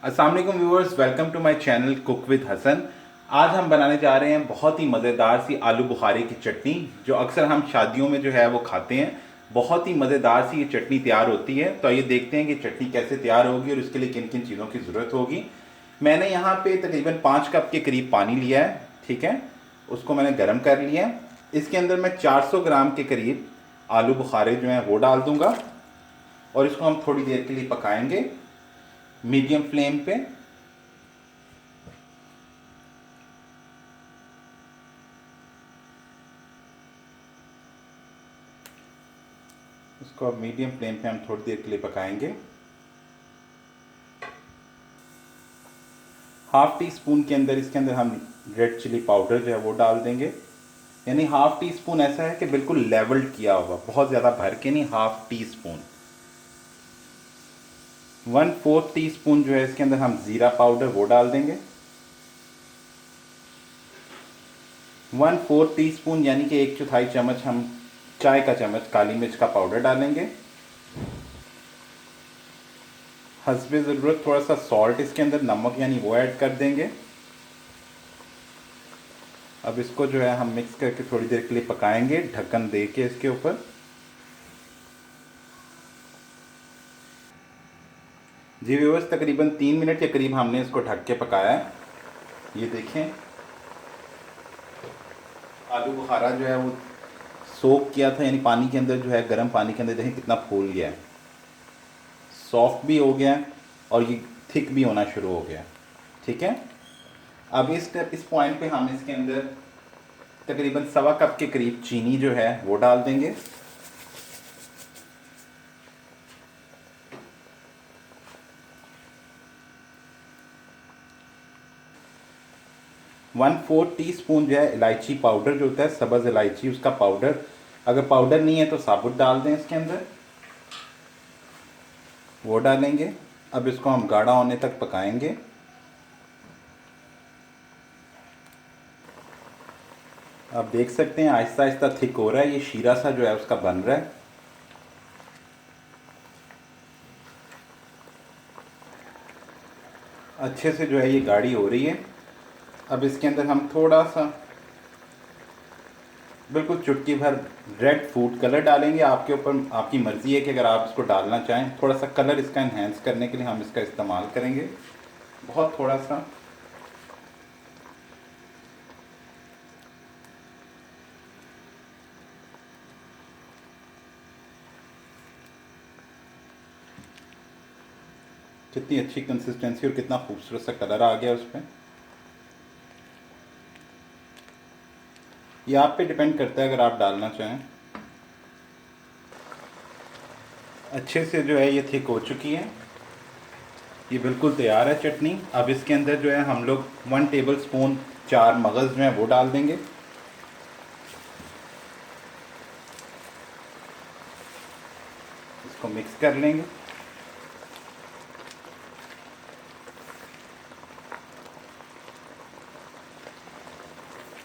अस्सलाम वालेकुम viewers, welcome to my channel cook with Hasan. आज हम बनाने जा रहे हैं बहुत ही मज़ेदार सी आलू बुखारे की चटनी, जो अक्सर हम शादियों में जो है वो खाते हैं। बहुत ही मज़ेदार सी ये चटनी तैयार होती है। तो आइए देखते हैं कि चटनी कैसे तैयार होगी और इसके लिए किन किन चीज़ों की ज़रूरत होगी। मैंने यहाँ पे तकरीबन 5 कप के करीब पानी लिया है, ठीक है। उसको मैंने गर्म कर लिया है। इसके अंदर मैं 400 ग्राम के करीब आलू बुखारे जो हैं वो डाल दूंगा और इसको हम थोड़ी देर के लिए पकाएंगे मीडियम फ्लेम पे। इसको अब मीडियम फ्लेम पे हम थोड़ी देर के लिए पकाएंगे। हाफ टी स्पून के अंदर इसके अंदर हम रेड चिली पाउडर जो है वो डाल देंगे। यानी हाफ टी स्पून ऐसा है कि बिल्कुल लेवल्ड किया होगा, बहुत ज़्यादा भर के नहीं, half tea spoon. 1/4 tea spoon जो है इसके अंदर हम ज़ीरा पाउडर वो डाल देंगे। 1/4 टी स्पून यानी कि 1/4 चम्मच हम चाय का चम्मच काली मिर्च का पाउडर डालेंगे। हस्बे ज़रूरत थोड़ा सा सॉल्ट इसके अंदर, नमक यानी वो ऐड कर देंगे। अब इसको जो है हम मिक्स करके थोड़ी देर के लिए पकाएंगे ढक्कन दे के इसके ऊपर। जी व्यूअर्स, तकरीबन 3 मिनट के करीब हमने इसको ढक के पकाया है। ये देखें, आलू बुखारा जो है वो सोक किया था, यानी पानी के अंदर जो है, गर्म पानी के अंदर देखें कितना फूल गया है, सॉफ्ट भी हो गया है और ये थिक भी होना शुरू हो गया, ठीक है। अब इस पॉइंट पे हम इसके अंदर तकरीबन 1.25 कप के करीब चीनी जो है वो डाल देंगे। वन फोर्थ टी स्पून जो है इलायची पाउडर जो होता है, सब्ज़ इलायची, उसका पाउडर, अगर पाउडर नहीं है तो साबुत डाल दें इसके अंदर, वो डालेंगे। अब इसको हम गाढ़ा होने तक पकाएंगे। आप देख सकते हैं आहिस्ता आहिस्ता थिक हो रहा है, ये शीरा सा जो है उसका बन रहा है। अच्छे से जो है ये गाढ़ी हो रही है। अब इसके अंदर हम थोड़ा सा, बिल्कुल चुटकी भर रेड फूड कलर डालेंगे। आपके ऊपर, आपकी मर्ज़ी है कि अगर आप इसको डालना चाहें, थोड़ा सा कलर इसका इन्हेंस करने के लिए हम इसका इस्तेमाल करेंगे, बहुत थोड़ा सा। कितनी अच्छी कंसिस्टेंसी और कितना खूबसूरत सा कलर आ गया उस पर। ये आप पे डिपेंड करता है अगर आप डालना चाहें। अच्छे से जो है ये थिक हो चुकी है, ये बिल्कुल तैयार है चटनी। अब इसके अंदर जो है हम लोग 1 टेबल स्पून 4 मगज़ जो है वो डाल देंगे। इसको मिक्स कर लेंगे।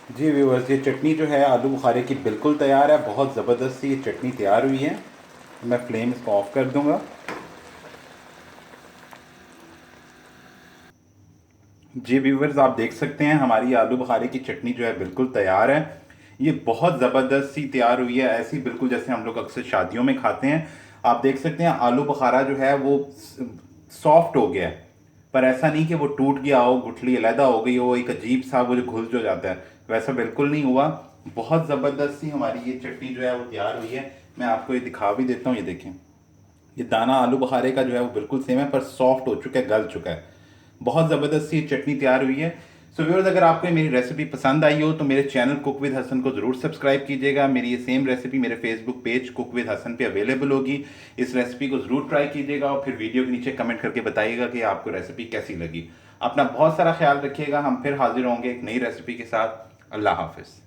जी व्यूअर्स, ये चटनी जो है आलू बुखारे की बिल्कुल तैयार है। बहुत ज़बरदस्त सी ये चटनी तैयार हुई है। मैं फ्लेम इसको ऑफ कर दूंगा। जी व्यूअर्स, आप देख सकते हैं हमारी आलू बुखारे की चटनी जो है बिल्कुल तैयार है। ये बहुत ज़बरदस्त सी तैयार हुई है, ऐसी बिल्कुल जैसे हम लोग अक्सर शादियों में खाते हैं। आप देख सकते हैं आलू बुखारा जो है वो सॉफ्ट हो गया है, पर ऐसा नहीं कि वो टूट गया हो, गुठली अलहदा हो गई हो, एक अजीब सा वो जो घुल जो जाता है, वैसा बिल्कुल नहीं हुआ। बहुत ज़बरदस्त सी हमारी ये चटनी जो है वो तैयार हुई है। मैं आपको ये दिखा भी देता हूँ। ये देखें, ये दाना आलू बुखारे का जो है वो बिल्कुल सेम है, पर सॉफ्ट हो चुका है, गल चुका है। बहुत ज़बरदस्त सी चटनी तैयार हुई है। सो व्यूअर्स, अगर आपको मेरी रेसिपी पसंद आई हो तो मेरे चैनल कुक विद हसन को ज़रूर सब्सक्राइब कीजिएगा। मेरी ये सेम रेसिपी मेरे Facebook page cook with Hasan पे अवेलेबल होगी। इस रेसिपी को ज़रूर ट्राई कीजिएगा और फिर वीडियो के नीचे कमेंट करके बताइएगा कि आपको रेसिपी कैसी लगी। अपना बहुत सारा ख्याल रखिएगा। हम फिर हाजिर होंगे एक नई रेसिपी के साथ। अल्लाह हाफिज़।